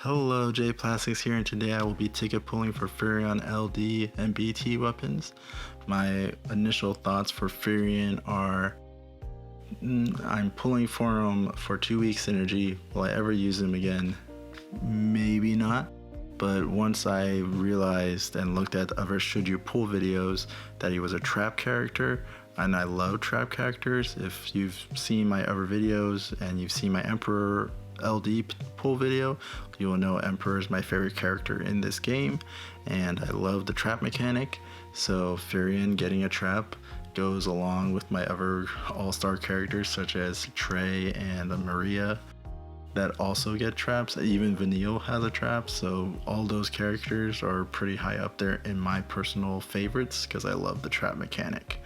Hello, J Plastics here, and today I will be ticket pulling for Firion LD and BT weapons. My initial thoughts for Firion are I'm pulling for him for 2 weeks synergy. Will I ever use him again? Maybe not. But once I realized and looked at other should you pull videos that he was a trap character, and I love trap characters. If you've seen my other videos and you've seen my Emperor LD pull video, you will know Emperor is my favorite character in this game, and I love the trap mechanic. So Firion getting a trap goes along with my other all-star characters such as Trey and Maria that also get traps. Even Vanille has a trap, so all those characters are pretty high up there in my personal favorites because I love the trap mechanic.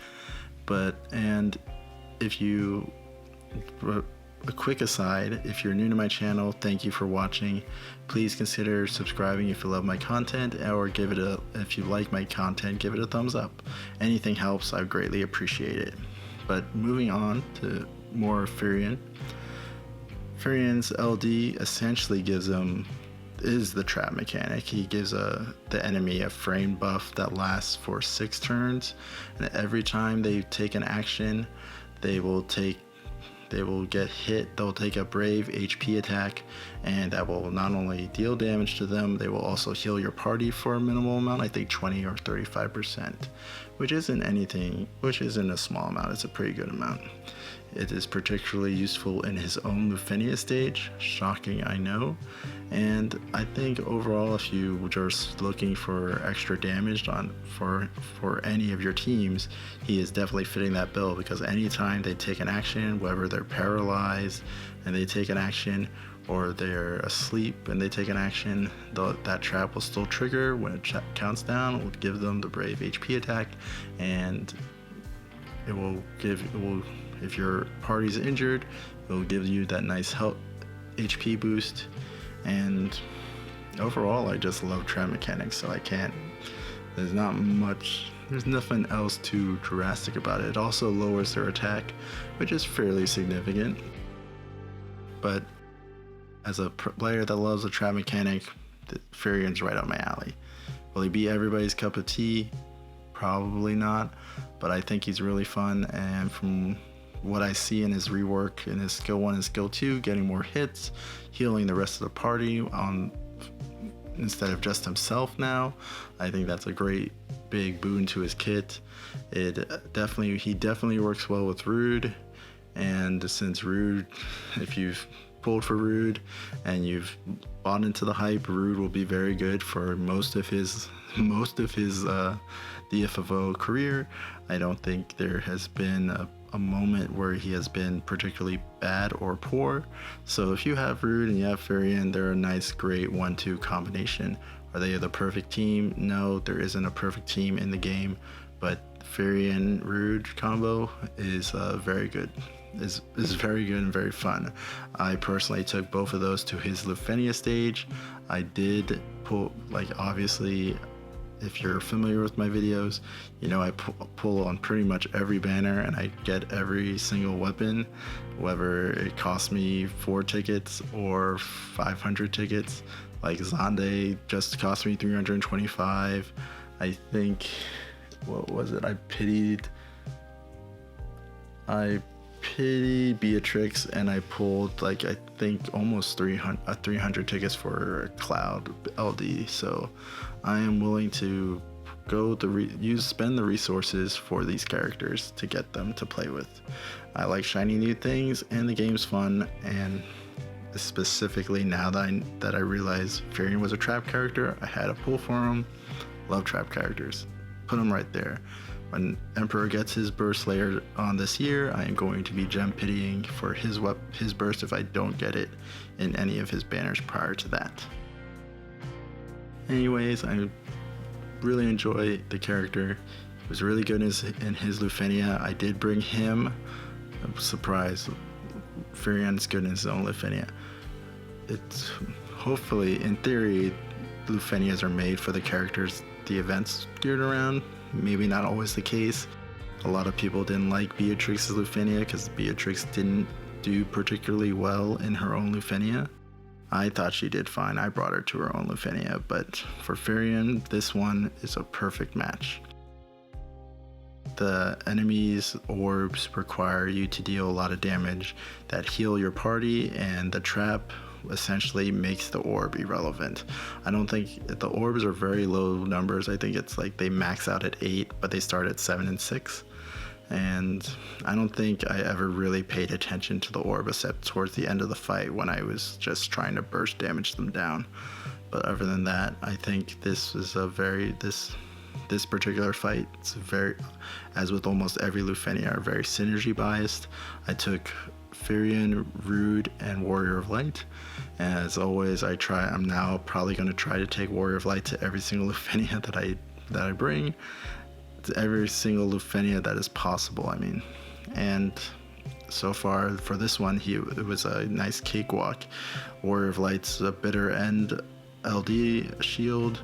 A quick aside, if you're new to my channel, thank you for watching. Please consider subscribing if you love my content, or if you like my content, give it a thumbs up. Anything helps, I greatly appreciate it. But moving on to more Firion. Firion's LD essentially is the trap mechanic. He gives the enemy a frame buff that lasts for 6 turns, and every time they take an action, they will get hit. They'll take a brave HP attack, and that will not only deal damage to them, they will also heal your party for a minimal amount, I think 20 or 35%, which isn't a small amount. It's a pretty good amount. It is particularly useful in his own Lufenia stage. Shocking, I know. And I think overall, if you are just looking for extra damage for any of your teams, he is definitely fitting that bill, because anytime they take an action, whether they're paralyzed and they take an action, or they're asleep and they take an action, that trap will still trigger. When it counts down, it will give them the brave HP attack, and if your party's injured, it will give you that nice health HP boost. And overall, I just love trap mechanics, so there's nothing else too drastic about it. It also lowers their attack, which is fairly significant. But as a player that loves a trap mechanic, Firion's right up my alley. Will he be everybody's cup of tea? Probably not, but I think he's really fun, and from what I see in his rework in his skill 1 and skill 2, getting more hits, healing the rest of the party instead of just himself now, I think that's a great big boon to his kit. He definitely works well with Rude, and since Rude, if you've pulled for Rude and you've bought into the hype, Rude will be very good for most of his DFFOO career. I don't think there has been a moment where he has been particularly bad or poor. So if you have Rude and you have Firion, they're a nice, great 1-2 combination. Are they the perfect team? No, there isn't a perfect team in the game, but Firion Rude combo is very good. Is very good and very fun. I personally took both of those to his Lufenia stage. I did pull, obviously, if you're familiar with my videos, you know I pull on pretty much every banner, and I get every single weapon, whether it costs me 4 tickets or 500 tickets. Like Zande just cost me 325. I think, what was it? I pitied Beatrix, and I pulled I think almost 300 tickets for Cloud LD. So I am willing to spend the resources for these characters to get them to play with. I like shiny new things, and the game's fun, and specifically now that I realized Firion was a trap character, I had a pull for him. Love trap characters. Put him right there. When Emperor gets his burst later on this year, I am going to be gem pitying for his burst if I don't get it in any of his banners prior to that. Anyways, I really enjoy the character. He was really good in his Lufenia. I did bring him. I'm surprised. Firion's good in his own Lufenia. It's hopefully, in theory, Lufenias are made for the characters the event's geared around. Maybe not always the case. A lot of people didn't like Beatrix's Lufenia because Beatrix didn't do particularly well in her own Lufenia. I thought she did fine. I brought her to her own Lufenia, but for Firion, this one is a perfect match. The enemy's orbs require you to deal a lot of damage that heal your party, and the trap essentially makes the orb irrelevant. I don't think the orbs are very low numbers. I think it's like they max out at 8, but they start at 7 and 6. And I don't think I ever really paid attention to the orb except towards the end of the fight when I was just trying to burst damage them down. But other than that, I think this is this particular fight, it's very, as with almost every Lufenia, are very synergy biased. I took Firion, Rude, and Warrior of Light. As always, I'm now probably going to try to take Warrior of Light to every single Lufenia that I bring. Every single Lufenia that is possible, I mean. And so far for this one, it was a nice cakewalk. Warrior of Light's a bitter end LD shield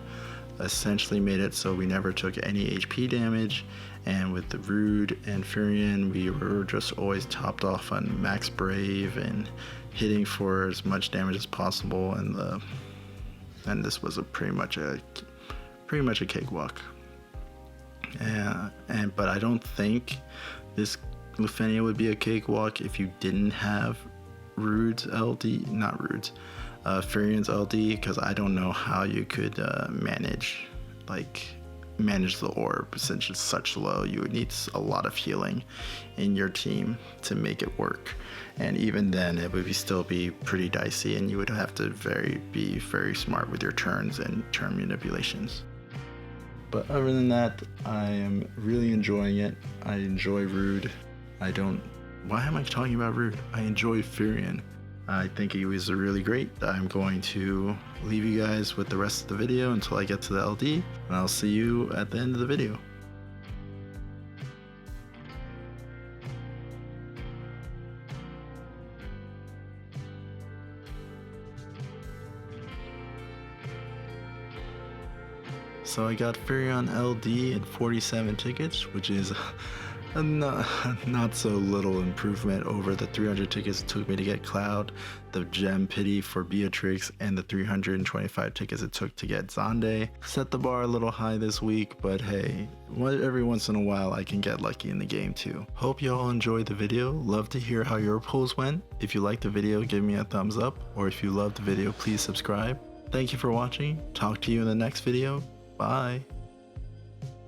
essentially made it so we never took any HP damage, and with the Rude and Firion, we were just always topped off on max Brave and hitting for as much damage as possible, and this was pretty much a cakewalk. But I don't think this Lufenia would be a cakewalk if you didn't have Firion's LD, because I don't know how you could manage the orb since it's such low. You would need a lot of healing in your team to make it work, and even then it would still be pretty dicey, and you would have to be very smart with your turns and turn manipulations. But other than that, I am really enjoying it. I enjoy Rude. Why am I talking about Rude? I enjoy Firion. I think he was really great. I'm going to leave you guys with the rest of the video until I get to the LD, and I'll see you at the end of the video. So I got Firion LD and 47 tickets, which is a not so little improvement over the 300 tickets it took me to get Cloud, the Gem Pity for Beatrix, and the 325 tickets it took to get Xande. Set the bar a little high this week, but hey, every once in a while I can get lucky in the game too. Hope you all enjoyed the video. Love to hear how your pulls went. If you liked the video, give me a thumbs up, or if you loved the video, please subscribe. Thank you for watching. Talk to you in the next video. Bye.